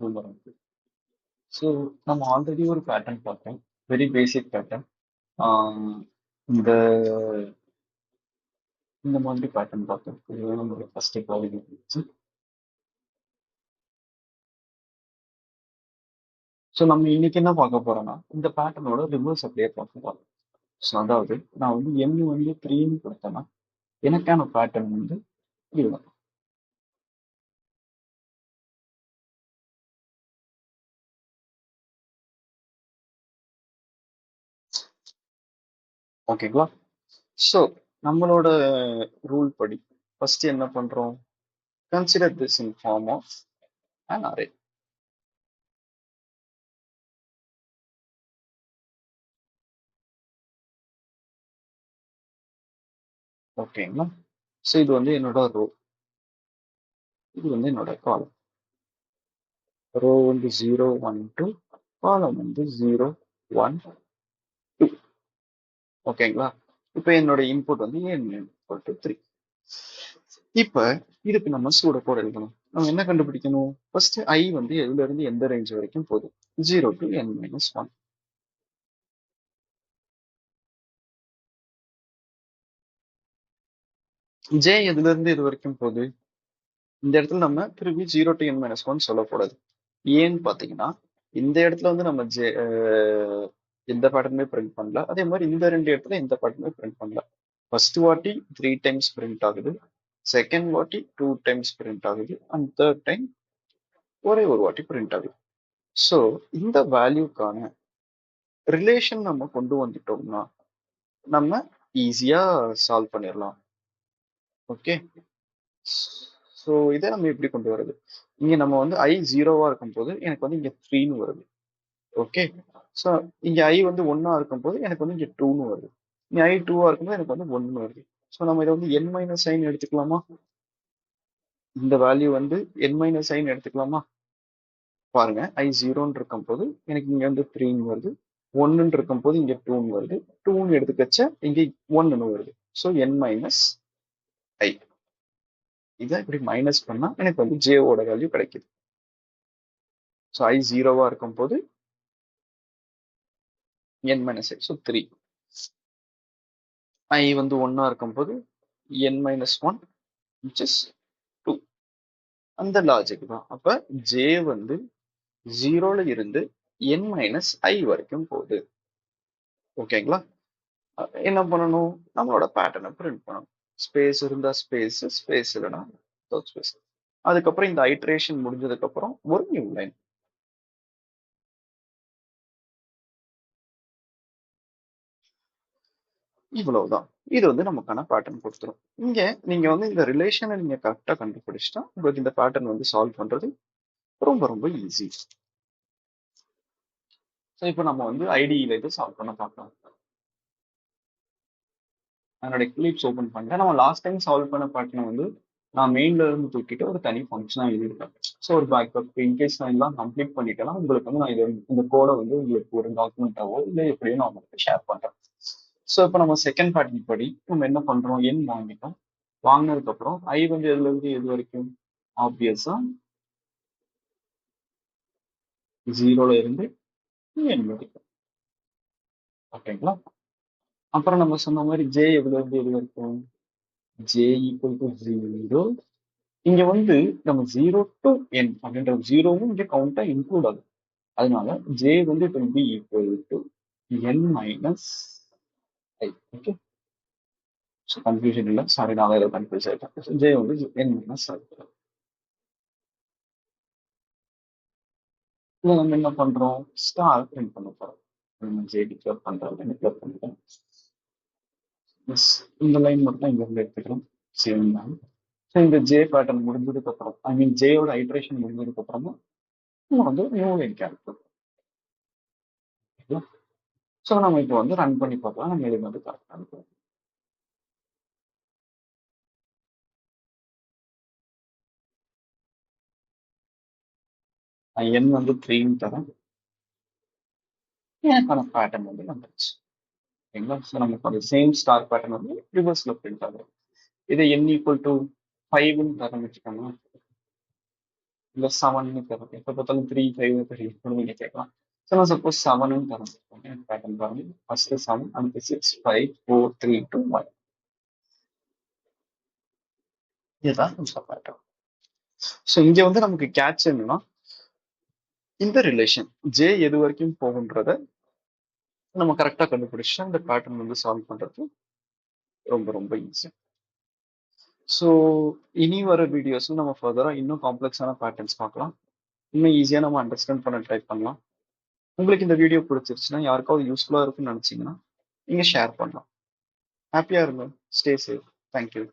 பூமரங்கு. So நம்ம already ஒரு pattern பார்த்தோம். Very basic pattern. இந்த இந்த மாதிரி பேட்டர்ன் பார்த்தோம். இது நம்மளோட ஃபர்ஸ்ட் குவாலிட்டி இருந்துச்சு. ஸோ நம்ம இன்னைக்கு என்ன பார்க்க போறோம்னா இந்த பேட்டர்னோட ரிவர்ஸ் அப்படியே பார்க்க போறோம். ஸோ அதாவது நான் வந்து n வந்து 3ன்னு கொடுத்தேன்னா எனக்கான பேட்டர்ன் வந்து இப்படி வரும். ஓகேங்களா? ஸோ நம்மளோட ரூல் படி ஃபர்ஸ்ட் என்ன பண்றோம்? Consider this in form of an array. ஓகேங்களா? ஸோ இது வந்து என்னோட ரோ, இது வந்து என்னோட காலம். ரோ வந்து 0 1 2, காலம் வந்து 0 1 2. ஓகேங்களா? இப்போ என்னோட இன்புட் வந்து n = 3. இப்ப இதுக்கு நம்ம சூட கோட் எழுதணும். நம்ம என்ன கண்டுபிடிக்கணும்? ஃபர்ஸ்ட் I வந்து எதுல இருந்து எந்த ரேஞ்ச் வரைக்கும் போகுது? 0 to n - 1. J எதுல இருந்து இது வரைக்கும் போகுது? இந்த இடத்துல நம்ம திருப்பி 0 to n - 1 சொல்லக்கூடாது. ஏன்னு பாத்தீங்கன்னா இந்த இடத்துல வந்து நம்ம எந்த பேட்டர்னுமே பிரிண்ட் பண்ணல. அதே மாதிரி இந்த ரெண்டு இடத்துல எந்த பேட்டர்னுமே பிரிண்ட் பண்ணல. ஃபர்ஸ்ட் வாட்டி 3 டைம்ஸ் பிரிண்ட் ஆகுது, செகண்ட் வாட்டி 2 டைம்ஸ் பிரிண்ட் ஆகுது, அண்ட் தேர்ட் டைம் ஒரே ஒரு வாட்டி பிரிண்ட் ஆகுது. ஸோ இந்த வேல்யூக்கான ரிலேஷன் நம்ம கொண்டு வந்துட்டோம்னா நம்ம ஈஸியா சால்வ் பண்ணிடலாம். ஓகே, ஸோ இதை நம்ம எப்படி கொண்டு வர்றது? இங்க நம்ம வந்து I 0வா இருக்கும் போது எனக்கு வந்து இங்க 3ன்னு வருது. ஓகே, ஸோ இங்க I வந்து 1ஆ இருக்கும் போது எனக்கு வந்து இங்க 2ன்னு வருது. இங்க I 2ஆ இருக்கும்போது எனக்கு வந்து 1ன்னு வருது. ஸோ நம்ம இதை வந்து n - sin எடுத்துக்கலாமா? இந்த வேல்யூ வந்து n - sin எடுத்துக்கலாமா? பாருங்க, I 0ன்னு இருக்கும் போது எனக்கு இங்க வந்து 3ன்னு வருது, 1ன்னு இருக்கும் போது இங்க 2ன்னு வருது, 2ன்னு எடுத்துக்கச்ச இங்க 1ன்னு வருது. ஸோ n - I இதை இப்படி மைனஸ் பண்ணா எனக்கு வந்து ஜேவோட வேல்யூ கிடைக்குது. ஸோ I 0வா இருக்கும் போது n - I, ஸோ 3. I வந்து 1ஆ இருக்கும் போது n - 1, which is 2. அந்த லாஜிக் தான். அப்ப J வந்து 0ல இருந்து n - I வரைக்கும் போகுது. ஓகேங்களா? என்ன பண்ணணும்? நம்மளோட பேட்டர்னை பிரிண்ட் பண்ணணும். ஸ்பேஸ் இருந்தா ஸ்பேஸ், ஸ்பேஸ் இல்லைன்னா ஸ்பேஸ். அதுக்கப்புறம் இந்த ஐட்ரேஷன் முடிஞ்சதுக்கு அப்புறம் ஒரு நியூ லைன். இவ்வளவுதான். இது வந்து நமக்கான பேட்டர்ன் கொடுத்துரும். இங்க நீங்க வந்து இந்த ரிலேஷனை நீங்க கரெக்டா கண்டுபிடிச்சிட்டா உங்களுக்கு இந்த பேட்டர்ன் வந்து சால்வ் பண்றது ரொம்ப ரொம்ப ஈஸி. ஸோ இப்போ நம்ம வந்து ஐடியில இது சால்வ் பண்ண பார்க்கலாம். அதனோட எக்லிப்ஸ் ஓபன் பண்ணிட்டேன். நம்ம லாஸ்ட் டைம் சால்வ் பண்ண பேட்டர்னை வந்து நான் மெயின்ல இருந்து தூக்கிட்டு ஒரு தனி ஃபங்க்ஷனா எழுதிருக்கேன். ஸோ ஒரு பேக்கப் இன்கேஸ் நான் எல்லாம் கம்ப்ளீட் பண்ணிட்டேன்னா உங்களுக்கு வந்து நான் இது இந்த கோடை வந்து உங்களுக்கு ஒரு டாக்குமெண்ட்டாவோ இல்லை எப்படியோ நான் உங்களுக்கு ஷேர் பண்றேன். ஸோ இப்போ நம்ம செகண்ட் பேட்டர்ன் படி நம்ம என்ன பண்றோம்? n வாங்கிட்டோம். வாங்கினதுக்கு அப்புறம் I வந்து எதுல இருந்து எது வரைக்கும்? ஆப்வியஸா 0ல இருந்து n வரைக்கும். ஓகேங்களா? அப்புறம் நம்ம சொன்ன மாதிரி J எதுல இருந்து எது வரைக்கும்? J = 0. இங்க வந்து நம்ம 0 to n அப்படின்ற 0வும் இங்க கவுண்டா இன்க்ளூட் ஆகுது. அதனால J வந்து it will be equal to n - I. Okay, so confusion இல்லை. சாரி, நான் ஏதோ கன்ஃபியூஸ் ஆயிட்டேன். J வந்து n - I. இதை நம்ம என்ன பண்றோம்? ஸ்டார் பிரிண்ட் பண்ண போறோம். நம்ம J டிக்ளேர் பண்றோம், டிக்ளேர் பண்ணிட்டோம். இந்த லைன் மட்டும் இங்க இருந்து எடுத்துக்கிறோம். சேம் தான். ஸோ இந்த J பேட்டர்ன் முடிஞ்சதுக்கு அப்புறம், ஐ மீன் Jயோட ஐட்ரேஷன் முடிஞ்சதுக்கு அப்புறமா நம்ம வந்து நியூ லைன் கேல்குலேட். ஸோ நம்ம இப்போ வந்து ரன் பண்ணி பார்க்கலாம். நம்ம இது வந்து கரெக்டாக இருக்கும். n வந்து 3ன்னு தரேன். எனக்கான பேட்டர்ன் வந்து வந்துருச்சு. ஓகேங்களா? ஸோ நமக்கு அந்த சேம் ஸ்டார் பேட்டர்ன் வந்து ரிவர்ஸ்ல பிரிண்ட் ஆகும். இதை n = 5ன்னு தரேன் வச்சுக்கோங்க. இல்ல 7ன்னு தரும். எப்ப பார்த்தாலும் 3, 5 தெரியும் நீங்க கேட்கலாம். ஸோ நான் சப்போஸ் 7ன்னு தரேன் பேட்டர்ன் பாருங்க. ஃபர்ஸ்ட் 7 அடுத்து 6, 5, 4, 3, 2, 1. இதுதான் நம்ம பேட்டர்ன். ஸோ இங்க வந்து நமக்கு கேட்ச் என்னன்னா இந்த ரிலேஷன் ஜே எது வரைக்கும் போகுன்றத நம்ம கரெக்டா கண்டுபிடிச்சா இந்த பேட்டர்ன் வந்து சால்வ் பண்றது ரொம்ப ரொம்ப ஈஸி. ஸோ இனி வர வீடியோஸ்ல நம்ம ஃபர்தரா இன்னும் காம்ப்ளெக்ஸான பேட்டர்ன்ஸ் பார்க்கலாம். இன்னும் ஈஸியா நம்ம அண்டர்ஸ்டாண்ட் பண்ண ட்ரை பண்ணலாம். உங்களுக்கு இந்த வீடியோ பிடிச்சிருச்சுன்னா யாருக்காவது யூஸ்ஃபுல்லா இருக்குன்னு நினைச்சீங்கன்னா நீங்க ஷேர் பண்ணலாம். ஹாப்பியா இருங்க. Stay safe. தேங்க்யூ.